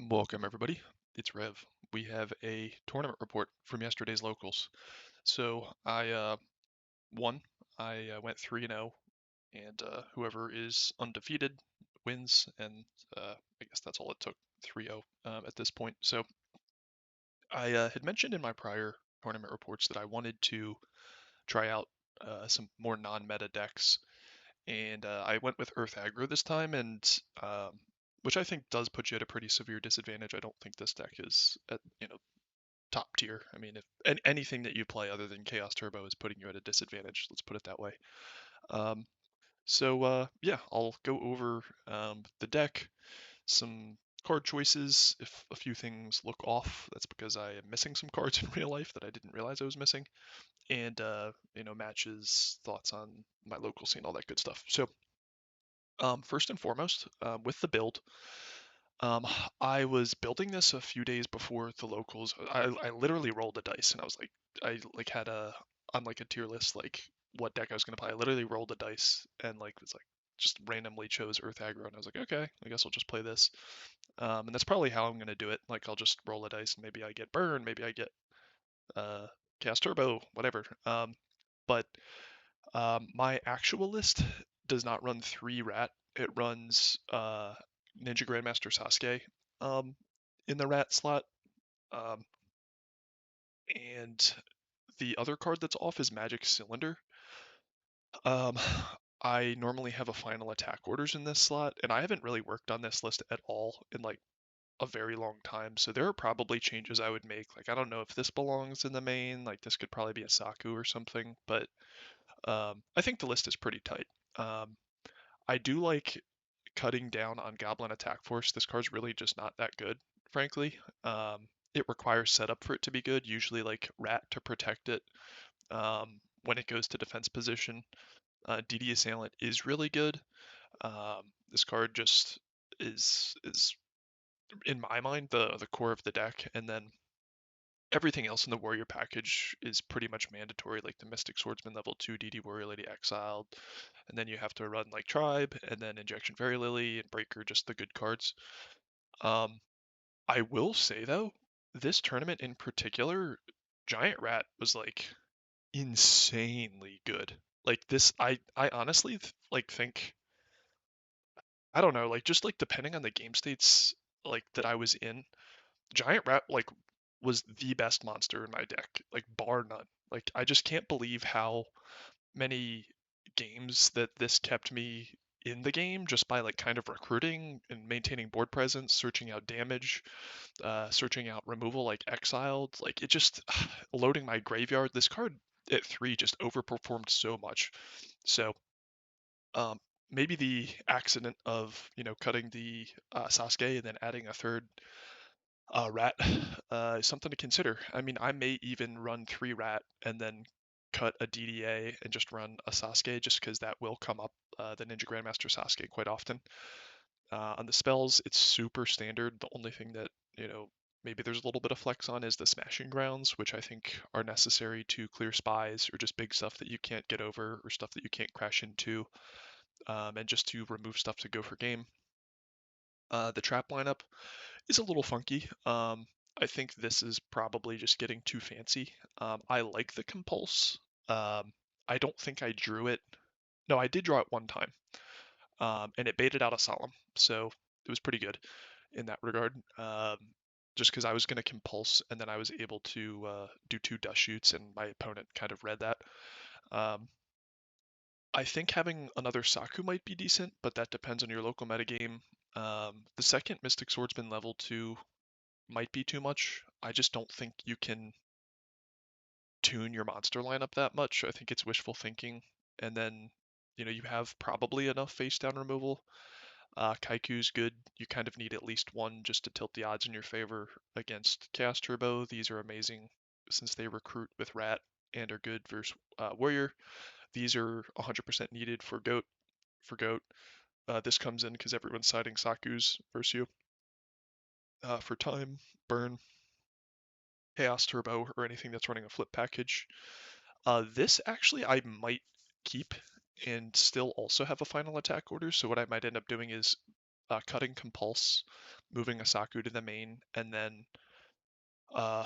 Welcome, everybody. It's Rev. We have a tournament report from yesterday's locals. So I won. I went 3-0, and whoever is undefeated wins. And I guess that's all it took, 3-0 at this point. So I had mentioned in my prior tournament reports that I wanted to try out some more non-meta decks, and I went with Earth Aggro this time, and which I think does put you at a pretty severe disadvantage. I don't think this deck is at top tier. I mean, if anything that you play other than Chaos Turbo is putting you at a disadvantage, let's put it that way. Um, so yeah, I'll go over the deck, some card choices. If a few things look off, that's because I am missing some cards in real life that I didn't realize I was missing, and matches, thoughts on my local scene, all that good stuff. So first and foremost, with the build, um, I was building this a few days before the locals. I literally rolled a dice and I was like, I like had a on like a tier list like what deck I was gonna play. I literally rolled a dice and like was like just randomly chose Earth Aggro and I was like, okay, I guess I'll just play this. And that's probably how I'm gonna do it. Like I'll just roll a dice and maybe I get burn, maybe I get uh Chaos Turbo, whatever. But my actual list does not run 3 rat. It runs Ninja Grandmaster Sasuke um, in the rat slot. Um, and the other card that's off is Magic Cylinder. Um, I normally have a final attack orders in this slot, and I haven't really worked on this list at all in like a very long time. So there are probably changes I would make. Like I don't know if this belongs in the main. Like this could probably be a Saku or something, but I think the list is pretty tight. Um, I do like cutting down on Goblin Attack Force. This card's really just not that good, frankly. It requires setup for it to be good, usually like Rat to protect it when it goes to defense position. DD Assailant is really good. This card just is in my mind the core of the deck, and then everything else in the warrior package is pretty much mandatory, like the Mystic Swordsman level 2 DD Warrior Lady Exiled, and then you have to run like Tribe, and then Injection Fairy Lily and Breaker, just the good cards. Um, I will say though, this tournament in particular, Giant Rat was like insanely good. Like this, I honestly like think I don't know, like just like depending on the game states like that I was in, Giant Rat like was the best monster in my deck, like bar none. Like I just can't believe how many games that this kept me in the game just by like kind of recruiting and maintaining board presence, searching out damage, searching out removal like exiled. Like it just loading my graveyard. This card at 3 just overperformed so much. So um, maybe the accident of cutting the Sasuke and then adding a third rat is something to consider. I mean, I may even run 3 rat and then cut a DDA and just run a Sasuke just because that will come up, the Ninja Grandmaster Sasuke quite often. On the spells, it's super standard. The only thing that, maybe there's a little bit of flex on is the Smashing Grounds, which I think are necessary to clear spies or just big stuff that you can't get over or stuff that you can't crash into, and just to remove stuff to go for game. The trap lineup is a little funky. I think this is probably just getting too fancy. I like the compulse. I don't think I drew it. No, I did draw it one time, and it baited out a solemn, so it was pretty good in that regard. Just because I was going to compulse, and then I was able to do 2 dust shoots, and my opponent kind of read that. Um, I think having another Saku might be decent, but that depends on your local metagame. The second Mystic Swordsman level 2 might be too much. I just don't think you can tune your monster lineup that much. I think it's wishful thinking. And then, you have probably enough face down removal. Kaiku's good. You kind of need at least one just to tilt the odds in your favor against Chaos Turbo. These are amazing since they recruit with Rat and are good versus Warrior. These are 100% needed for Goat. For Goat, this comes in because everyone's siding Saku's versus you. For time, Burn, Chaos Turbo, or anything that's running a flip package. This actually I might keep and still also have a final attack order. So what I might end up doing is cutting Compulse moving a Saku to the main, and then uh,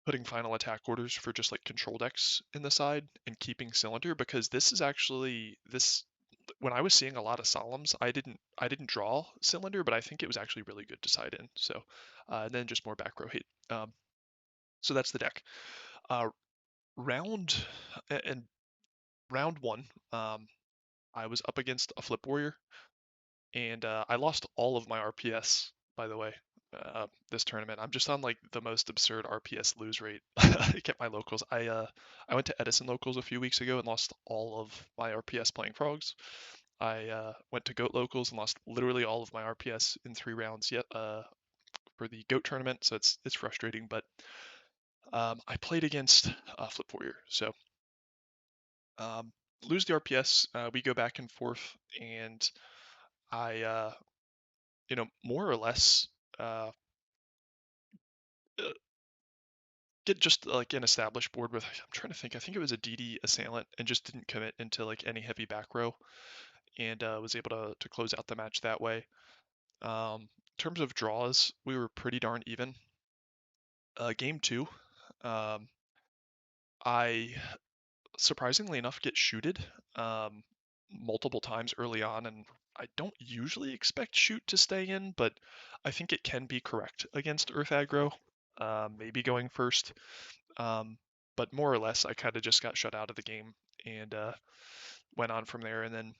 putting final attack orders for just like control decks in the side and keeping cylinder, because this is actually this when I was seeing a lot of solemns, I didn't draw cylinder, but I think it was actually really good to side in. So and then just more back row hate. So that's the deck. Uh, round and round one, I was up against a flip warrior, and I lost all of my RPS. By the way, this tournament, I'm just on like the most absurd RPS lose rate. I kept my locals. I went to Edison locals a few weeks ago and lost all of my RPS playing frogs. I went to goat locals and lost literally all of my RPS in 3 rounds yet for the goat tournament. So it's frustrating, but I played against Flip Warrior, so um, lose the RPS. We go back and forth, and I more or less uh, uh, get just like an established board with. I'm trying to think. I think it was a DD assailant, and just didn't commit into like any heavy back row, and was able to close out the match that way. In terms of draws, we were pretty darn even. Game two, um, I surprisingly enough get shooted um, multiple times early on, and I don't usually expect shoot to stay in, but I think it can be correct against Earth Aggro, maybe going first. Um, but more or less, I kind of just got shut out of the game and went on from there. And then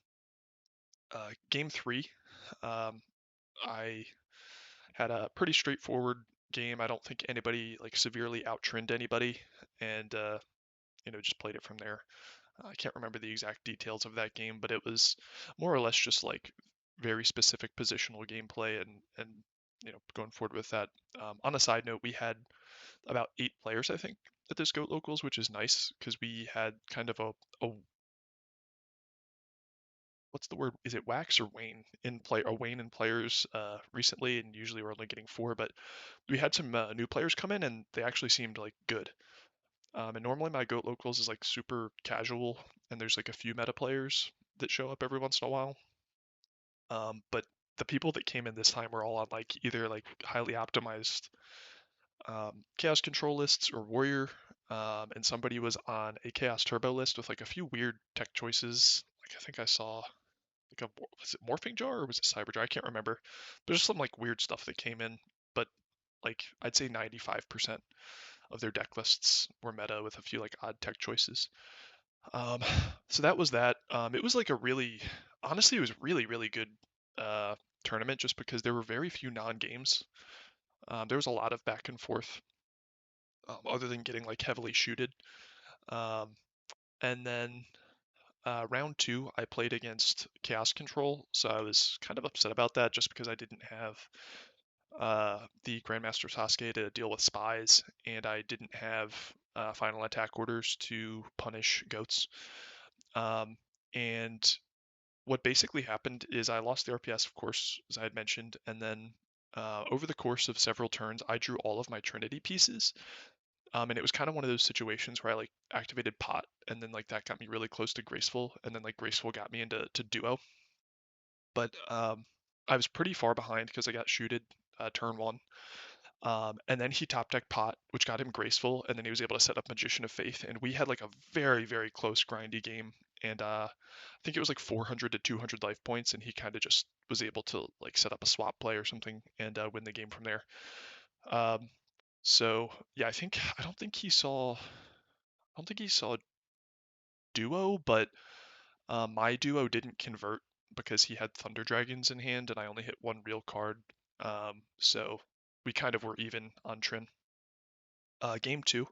game three, um, I had a pretty straightforward game. I don't think anybody like severely outtrended anybody, and just played it from there. I can't remember the exact details of that game, but it was more or less just like very specific positional gameplay, and going forward with that. On a side note, we had about 8 players, I think, at this Goat Locals, which is nice because we had kind of a what's the word? Is it wax or wane in play or wane in players recently, and usually we're only getting 4, but we had some new players come in and they actually seemed like good. And normally my Goat Locals is like super casual, and there's like a few meta players that show up every once in a while. But the people that came in this time were all on like either like highly optimized Chaos Control lists or Warrior, and somebody was on a Chaos Turbo list with like a few weird tech choices. Like I think I saw like was it Morphing Jar or was it Cyber Jar? I can't remember. There's some like weird stuff that came in, but like I'd say 95% of their deck lists were meta with a few like odd tech choices. Um, so that was that. It was like a really, honestly, it was really, really good uh, tournament just because there were very few non-games. There was a lot of back and forth, other than getting like heavily shooted. Um, and then round two, I played against Chaos Control, so I was kind of upset about that just because I didn't have the Grandmaster Sasuke to deal with spies, and I didn't have final attack orders to punish goats. Um, and what basically happened is I lost the RPS, of course, as I had mentioned, and then over the course of several turns, I drew all of my Trinity pieces. And it was kind of one of those situations where I like activated pot, and then like that got me really close to Graceful, and then like Graceful got me into Duo. But I was pretty far behind because I got shooted turn one. And then he top deck pot, which got him Graceful, and then he was able to set up Magician of Faith, and we had like a very, very close grindy game. And I think it was like 400 to 200 life points, and he kind of just was able to like set up a swap play or something and win the game from there. Um, so yeah, I don't think he saw Duo, but my Duo didn't convert because he had Thunder Dragons in hand, and I only hit one real card. So we kind of were even on Trin. Game two,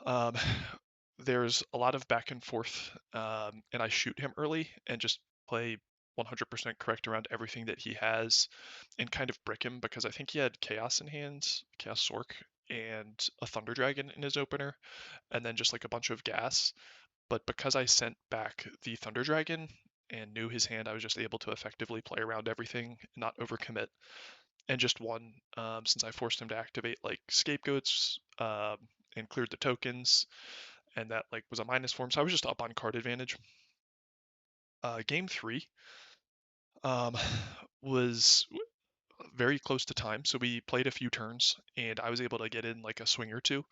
um, there's a lot of back and forth, and I shoot him early and just play 100% correct around everything that he has and kind of brick him because I think he had Chaos in hands, Chaos Sork, and a Thunder Dragon in his opener, and then just like a bunch of gas. But because I sent back the Thunder Dragon and knew his hand, I was just able to effectively play around everything, not overcommit, and just won since I forced him to activate like scapegoats and cleared the tokens, and that like was a minus for him. So I was just up on card advantage. Game three um, was very close to time, so we played a few turns, and I was able to get in like a swing or two.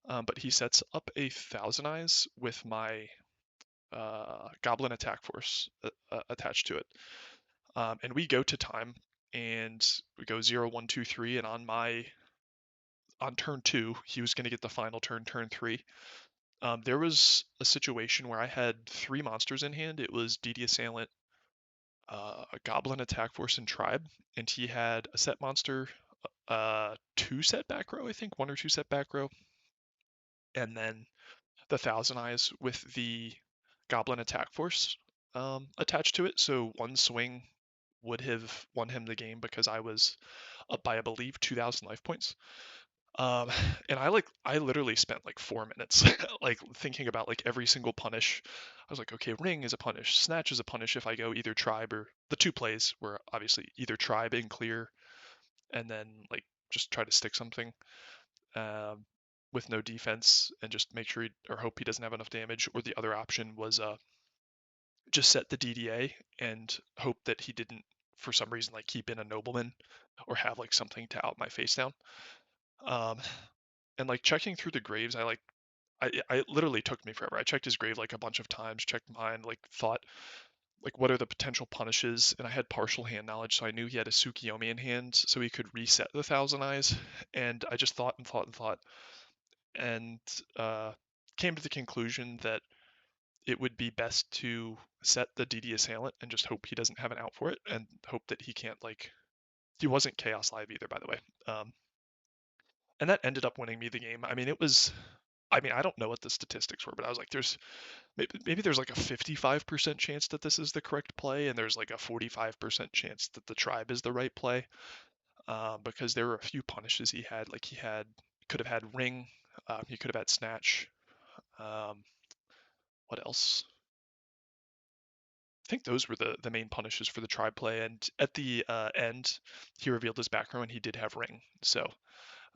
But he sets up a Thousand Eyes with my Goblin Attack Force attached to it, and we go to time, and we go 0, 1, 2, 3, and on turn 2, he was going to get the final turn, turn 3. There was a situation where I had 3 monsters in hand. It was DD Assailant, a Goblin Attack Force, and Tribe, and he had a set monster, 2 set back row, I think, 1 or 2 set back row, and then the Thousand Eyes with the Goblin Attack Force attached to it. So one swing would have won him the game because I was up by, I believe, 2,000 life points. Um, and I literally spent like 4 minutes like thinking about like every single punish. I was like, okay, ring is a punish, snatch is a punish if I go either tribe, or the 2 plays were obviously either tribe and clear, and then like just try to stick something um, with no defense and just make sure or hope he doesn't have enough damage. Or the other option was just set the DDA and hope that he didn't for some reason like keep in a nobleman or have like something to out my face down. Um, and like checking through the graves, I literally took me forever. I checked his grave like a bunch of times, checked mine, like thought like what are the potential punishes, and I had partial hand knowledge, so I knew he had a Tsukiyomi in hand, so he could reset the Thousand Eyes. And I just thought and thought and thought, and came to the conclusion that it would be best to set the DD Assailant and just hope he doesn't have an out for it, and hope that he can't like he wasn't Chaos Live either, by the way. And that ended up winning me the game. I mean, it was. I mean, I don't know what the statistics were, but I was like, there's maybe there's like a 55% chance that this is the correct play, and there's like a 45% chance that the tribe is the right play, because there were a few punishes he had. Like could have had ring, he could have had snatch. Um, what else? I think those were the main punishes for the tribe play. And at the end, he revealed his back row, and he did have ring, so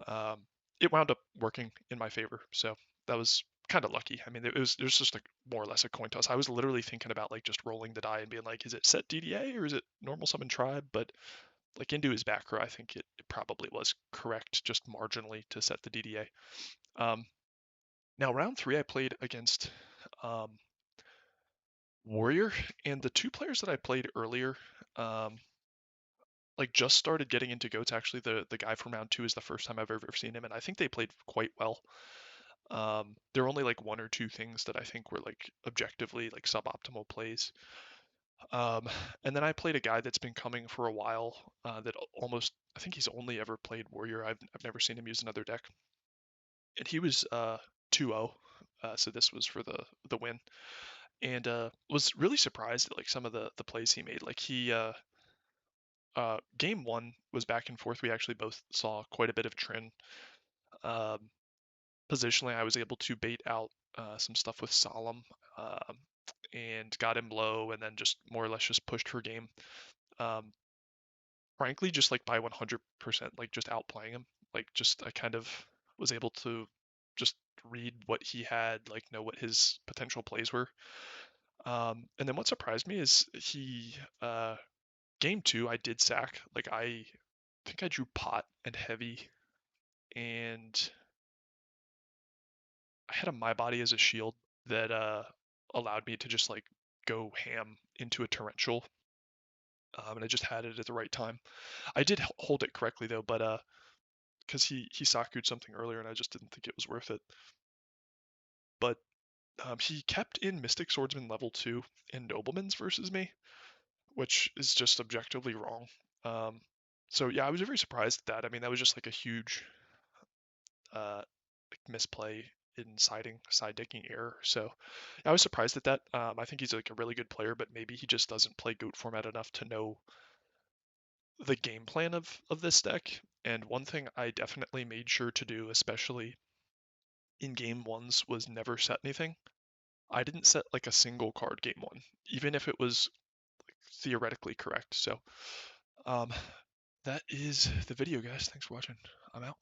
um, it wound up working in my favor. So that was kind of lucky. I mean, there's just like more or less a coin toss. I was literally thinking about like just rolling the die and being like, is it set DDA or is it normal summon tribe? But like into his back row, I think it probably was correct just marginally to set the DDA. Um, Now round 3, I played against um, Warrior, and the 2 players that I played earlier, um, like just started getting into goats. Actually, the guy from round 2 is the first time I've ever seen him, and I think they played quite well. There were only like 1 or 2 things that I think were like objectively like suboptimal plays. Um, and then I played a guy that's been coming for a while. That almost I think he's only ever played Warrior. I've never seen him use another deck, and he was 2-0. So this was for the win, and was really surprised at like some of the plays he made. Like he game 1 was back and forth. We actually both saw quite a bit of Trin. Um, Positionally, I was able to bait out some stuff with Solemn, and got him low, and then just more or less just pushed for game. Um, Frankly, just like by 100%, like just outplaying him. Like just I kind of was able to just read what he had, like know what his potential plays were. And then what surprised me is game 2 I did sack. Like I think I drew pot and heavy, and I had a My Body as a shield that allowed me to just like go ham into a torrential, and I just had it at the right time. I did hold it correctly though, but because he Saku'd something earlier, and I just didn't think it was worth it. But he kept in Mystic Swordsman level 2 and Nobleman's versus me, which is just objectively wrong. Um, so yeah, I was very surprised at that. I mean, that was just like a huge like misplay in side decking error. So I was surprised at that. I think he's like a really good player, but maybe he just doesn't play goat format enough to know the game plan of this deck. And one thing I definitely made sure to do, especially in game 1s, was never set anything. I didn't set like a single card game 1, even if it was like, theoretically correct. So um, that is the video, guys. Thanks for watching. I'm out.